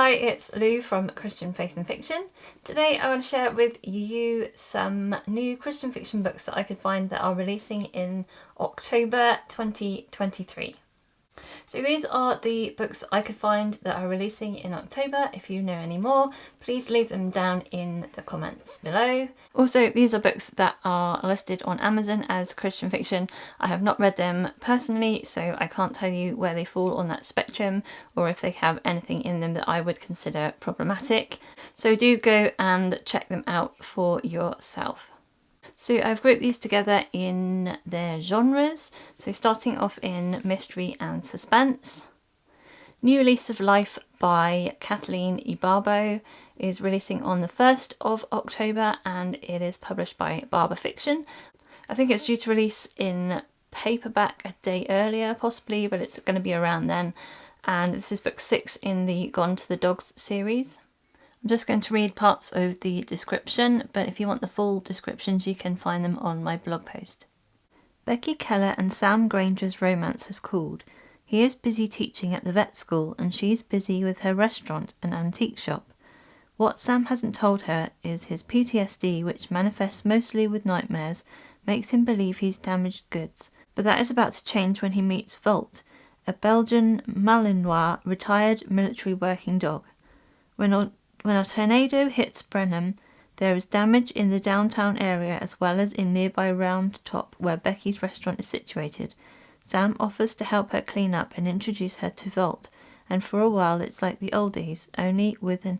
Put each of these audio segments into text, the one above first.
Hi, it's Lou from Christian Faith and Fiction. Today I want to share with you some new Christian fiction books that I could find that are releasing in October 2023. So these are the books I could find that are releasing in October. If you know any more, please leave them down in the comments below. Also, these are books that are listed on Amazon as Christian fiction. I have not read them personally, so I can't tell you where they fall on that spectrum or if they have anything in them that I would consider problematic. So do go and check them out for yourself. So I've grouped these together in their genres. So starting off in mystery and suspense. New Lease of Life by Kathleen Barlow is releasing on the 1st of October and it is published by Barber Fiction. I think it's due to release in paperback a day earlier possibly, but it's going to be around then. And this is book 6 in the Gone to the Dogs series. I'm just going to read parts of the description, but if you want the full descriptions you can find them on my blog post. Becky Keller and Sam Granger's romance has cooled. He is busy teaching at the vet school and she's busy with her restaurant and antique shop. What Sam hasn't told her is his PTSD, which manifests mostly with nightmares, makes him believe he's damaged goods. But that is about to change when he meets Volt, a Belgian Malinois retired military working dog. When a tornado hits Brenham, there is damage in the downtown area as well as in nearby Round Top where Becky's restaurant is situated. Sam offers to help her clean up and introduce her to Volt, and for a while it's like the old days, only with an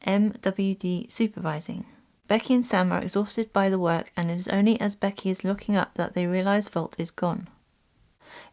MWD supervising. Becky and Sam are exhausted by the work, and it is only as Becky is looking up that they realise Volt is gone.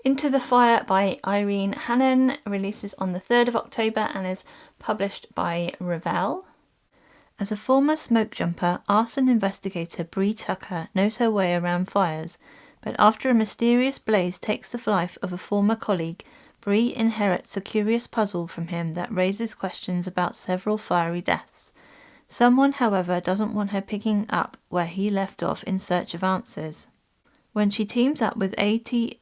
Into the Fire by Irene Hannon releases on the 3rd of October and is published by Revell. As a former smoke jumper, arson investigator Bree Tucker knows her way around fires, but after a mysterious blaze takes the life of a former colleague, Bree inherits a curious puzzle from him that raises questions about several fiery deaths. Someone, however, doesn't want her picking up where he left off in search of answers. When she teams up with ATF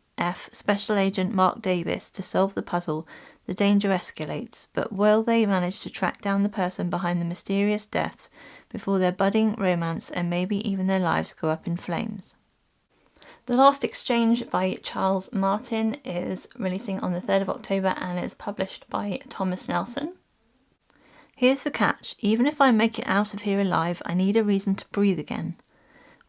Special Agent Mark Davis to solve the puzzle, the danger escalates, but will they manage to track down the person behind the mysterious deaths before their budding romance and maybe even their lives go up in flames? The Last Exchange by Charles Martin is releasing on the 3rd of October and is published by Thomas Nelson. Here's the catch: even if I make it out of here alive, I need a reason to breathe again.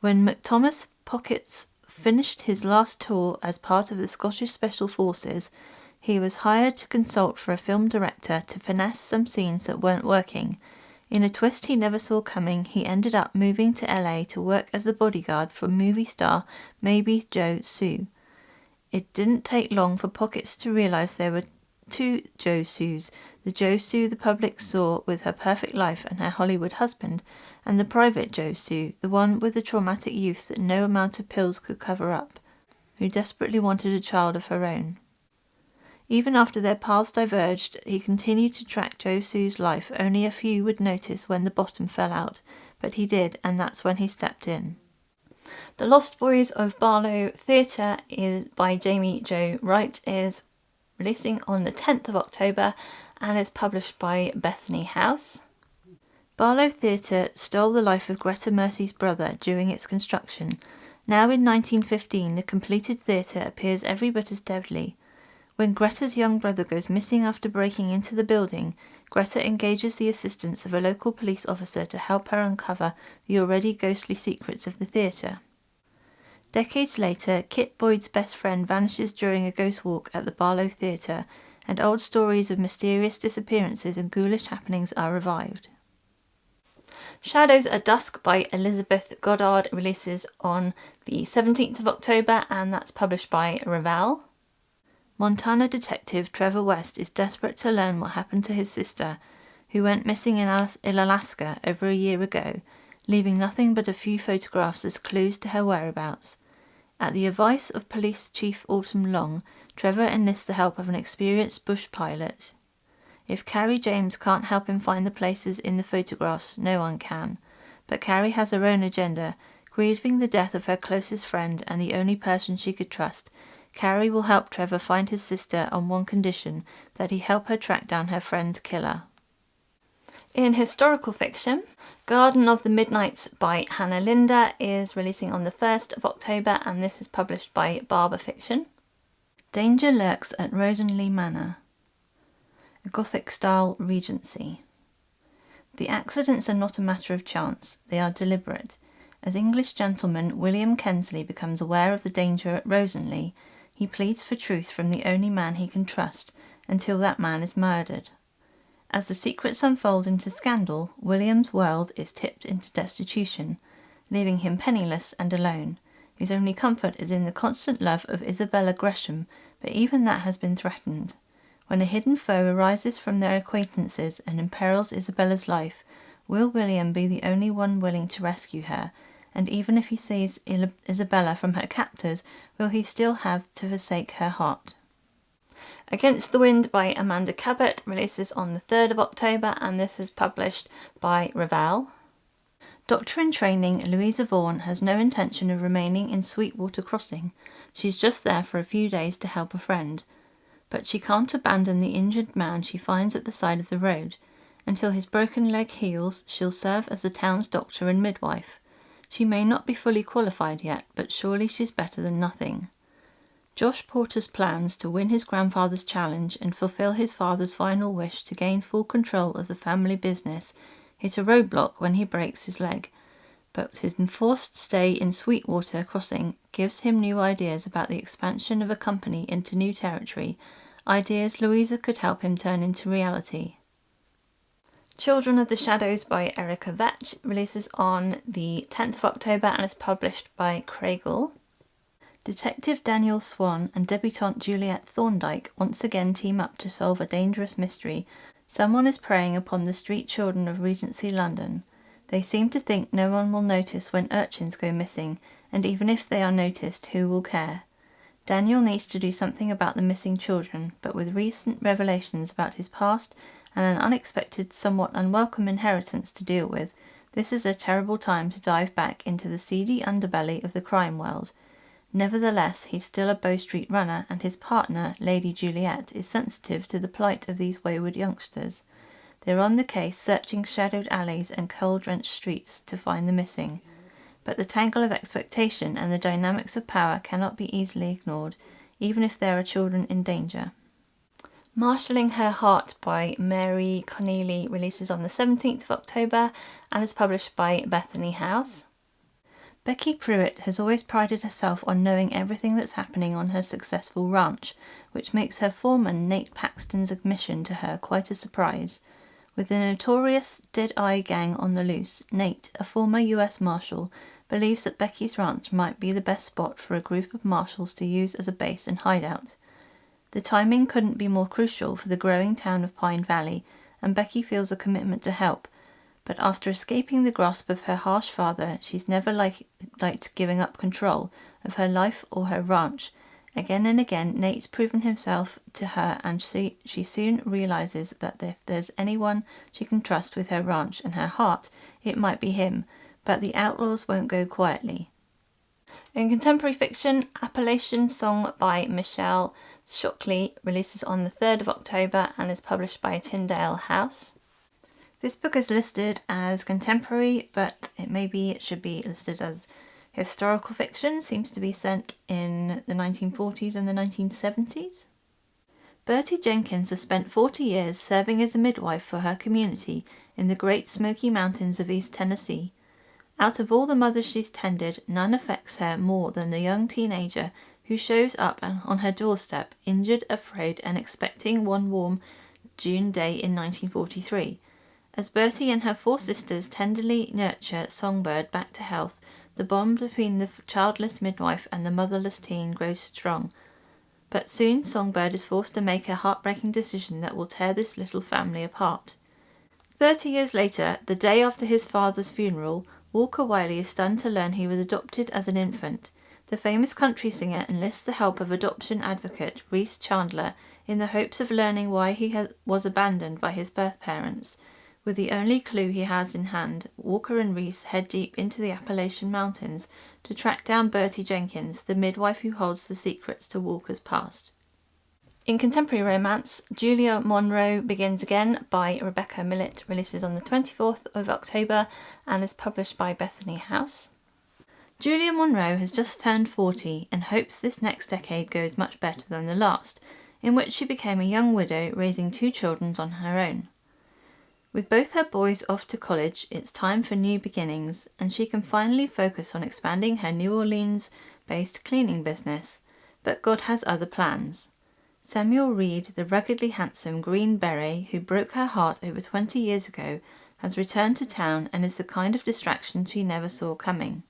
When McThomas Pockets finished his last tour as part of the Scottish Special Forces, he was hired to consult for a film director to finesse some scenes that weren't working. In a twist he never saw coming, he ended up moving to LA to work as the bodyguard for movie star Maybe Joe Sue. It didn't take long for Pockets to realise there were two Joe Sues, the Joe Sue the public saw with her perfect life and her Hollywood husband, and the private Joe Sue, the one with the traumatic youth that no amount of pills could cover up, who desperately wanted a child of her own. Even after their paths diverged, he continued to track Joe Sue's life. Only a few would notice when the bottom fell out, but he did, and that's when he stepped in. The Lost Boys of Barlow Theatre is by Jaime Jo Wright is releasing on the 10th of October and is published by Bethany House. Barlow Theatre stole the life of Greta Mercy's brother during its construction. Now in 1915, the completed theatre appears every bit as deadly. When Greta's young brother goes missing after breaking into the building, Greta engages the assistance of a local police officer to help her uncover the already ghostly secrets of the theatre. Decades later, Kit Boyd's best friend vanishes during a ghost walk at the Barlow Theatre, and old stories of mysterious disappearances and ghoulish happenings are revived. Shadows at Dusk by Elizabeth Goddard releases on the 17th of October and that's published by Revell. Montana detective Trevor West is desperate to learn what happened to his sister, who went missing in Alaska over a year ago, leaving nothing but a few photographs as clues to her whereabouts. At the advice of Police Chief Autumn Long, Trevor enlists the help of an experienced bush pilot. If Carrie James can't help him find the places in the photographs, no one can. But Carrie has her own agenda, grieving the death of her closest friend and the only person she could trust. Carrie will help Trevor find his sister on one condition, that he help her track down her friend's killer. In historical fiction, Garden of the Midnights by Hannah Linder is releasing on the 1st of October, and this is published by Barbour Fiction. Danger lurks at Rosenlee Manor, a Gothic-style regency. The accidents are not a matter of chance, they are deliberate. As English gentleman William Kensley becomes aware of the danger at Rosenlee, he pleads for truth from the only man he can trust, until that man is murdered. As the secrets unfold into scandal, William's world is tipped into destitution, leaving him penniless and alone. His only comfort is in the constant love of Isabella Gresham, but even that has been threatened. When a hidden foe arises from their acquaintances and imperils Isabella's life, will William be the only one willing to rescue her? And even if he saves Isabella from her captors, will he still have to forsake her heart? Against the Wind by Amanda Cabot releases on the 3rd of October, and this is published by Raval. Doctor in training Louisa Vaughan has no intention of remaining in Sweetwater Crossing. She's just there for a few days to help a friend. But she can't abandon the injured man she finds at the side of the road. Until his broken leg heals, she'll serve as the town's doctor and midwife. She may not be fully qualified yet, but surely she's better than nothing. Josh Porter's plans to win his grandfather's challenge and fulfill his father's final wish to gain full control of the family business hit a roadblock when he breaks his leg, but his enforced stay in Sweetwater Crossing gives him new ideas about the expansion of a company into new territory, ideas Louisa could help him turn into reality. Children of the Shadows by Rebekah Vetsch releases on the 10th of October and is published by Craigle. Detective Daniel Swan and debutante Juliet Thorndyke once again team up to solve a dangerous mystery. Someone is preying upon the street children of Regency London. They seem to think no one will notice when urchins go missing, and even if they are noticed, who will care? Daniel needs to do something about the missing children, but with recent revelations about his past and an unexpected, somewhat unwelcome inheritance to deal with, this is a terrible time to dive back into the seedy underbelly of the crime world. Nevertheless, he's still a Bow Street runner, and his partner, Lady Juliet, is sensitive to the plight of these wayward youngsters. They're on the case, searching shadowed alleys and coal-drenched streets to find the missing. But the tangle of expectation and the dynamics of power cannot be easily ignored, even if there are children in danger. Marshalling Her Heart by Mary Connealy releases on the 17th of October and is published by Bethany House. Becky Pruitt has always prided herself on knowing everything that's happening on her successful ranch, which makes her foreman Nate Paxton's admission to her quite a surprise. With the notorious Dead-Eye Gang on the loose, Nate, a former US Marshal, believes that Becky's ranch might be the best spot for a group of marshals to use as a base and hideout. The timing couldn't be more crucial for the growing town of Pine Valley, and Becky feels a commitment to help. But after escaping the grasp of her harsh father, she's never liked giving up control of her life or her ranch. Again and again, Nate's proven himself to her, and she soon realizes that if there's anyone she can trust with her ranch and her heart, it might be him. But the outlaws won't go quietly. In contemporary fiction, Appalachian Song by Michelle Shocklee releases on the 3rd of October and is published by Tyndale House. This book is listed as contemporary, but it should be listed as historical fiction. It seems to be set in the 1940s and the 1970s. Bertie Jenkins has spent 40 years serving as a midwife for her community in the Great Smoky Mountains of East Tennessee. Out of all the mothers she's tended, none affects her more than the young teenager who shows up on her doorstep, injured, afraid, and expecting one warm June day in 1943. As Bertie and her 4 sisters tenderly nurture Songbird back to health, the bond between the childless midwife and the motherless teen grows strong. But soon Songbird is forced to make a heartbreaking decision that will tear this little family apart. 30 years later, the day after his father's funeral, Walker Wiley is stunned to learn he was adopted as an infant. The famous country singer enlists the help of adoption advocate Reese Chandler in the hopes of learning why he was abandoned by his birth parents. With the only clue he has in hand, Walker and Reese head deep into the Appalachian Mountains to track down Bertie Jenkins, the midwife who holds the secrets to Walker's past. In contemporary romance, Julia Monroe Begins Again by Rebekah Millet releases on the 24th of October and is published by Bethany House. Julia Monroe has just turned 40 and hopes this next decade goes much better than the last, in which she became a young widow raising 2 children on her own. With both her boys off to college, it's time for new beginnings, and she can finally focus on expanding her New Orleans-based cleaning business, but God has other plans. Samuel Reed, the ruggedly handsome Green Beret who broke her heart over 20 years ago, has returned to town and is the kind of distraction she never saw coming.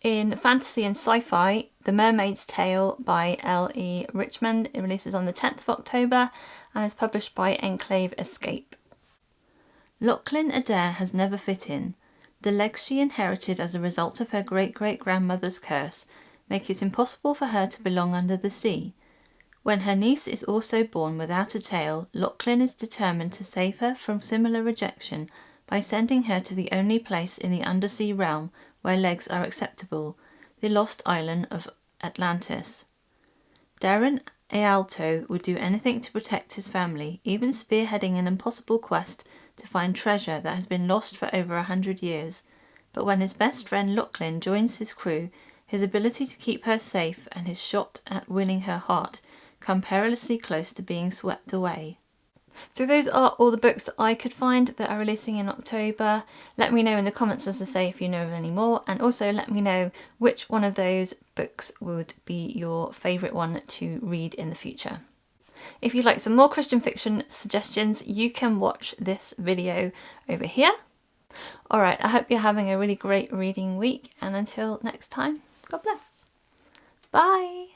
In fantasy and sci-fi, The Mermaid's Tale by L.E. Richmond releases on the 10th of October and is published by Enclave Escape. Lachlan Adair has never fit in. The legs she inherited as a result of her great-great-grandmother's curse make it impossible for her to belong under the sea. When her niece is also born without a tail, Lachlan is determined to save her from similar rejection by sending her to the only place in the undersea realm where legs are acceptable, the lost island of Atlantis. Darren Ealto would do anything to protect his family, even spearheading an impossible quest to find treasure that has been lost for over 100 years. But when his best friend Lachlan joins his crew, his ability to keep her safe and his shot at winning her heart come perilously close to being swept away. So those are all the books that I could find that are releasing in October. Let me know in the comments, as I say, if you know of any more, and also let me know which one of those books would be your favourite one to read in the future. If you'd like some more Christian fiction suggestions, you can watch this video over here. Alright, I hope you're having a really great reading week, and until next time, God bless. Bye!